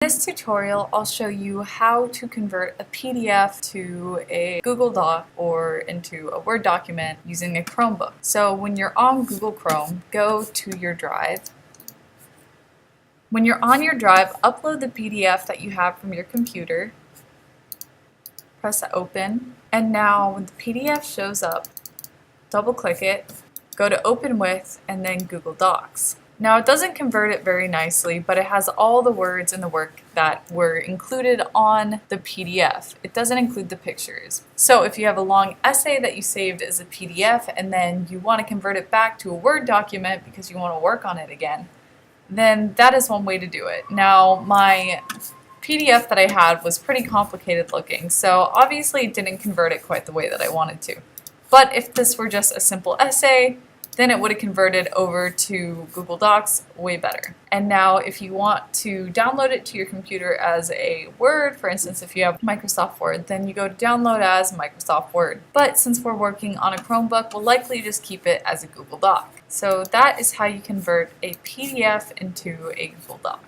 In this tutorial, I'll show you how to convert a PDF to a Google Doc or into a Word document using a Chromebook. So when you're on Google Chrome, go to your drive. When you're on your drive, upload the PDF that you have from your computer. Press open, and now when the PDF shows up, double click it, go to open with, and then Google Docs. Now it doesn't convert it very nicely, but it has all the words in the work that were included on the PDF. It doesn't include the pictures. So if you have a long essay that you saved as a PDF and then you want to convert it back to a Word document because you want to work on it again, then that is one way to do it. Now my PDF that I had was pretty complicated looking, so obviously it didn't convert it quite the way that I wanted to. But if this were just a simple essay, then it would have converted over to Google Docs way better. And now if you want to download it to your computer as a Word, for instance if you have Microsoft Word, then you go to download as Microsoft Word. But since we're working on a Chromebook, we'll likely just keep it as a Google Doc. So that is how you convert a PDF into a Google Doc.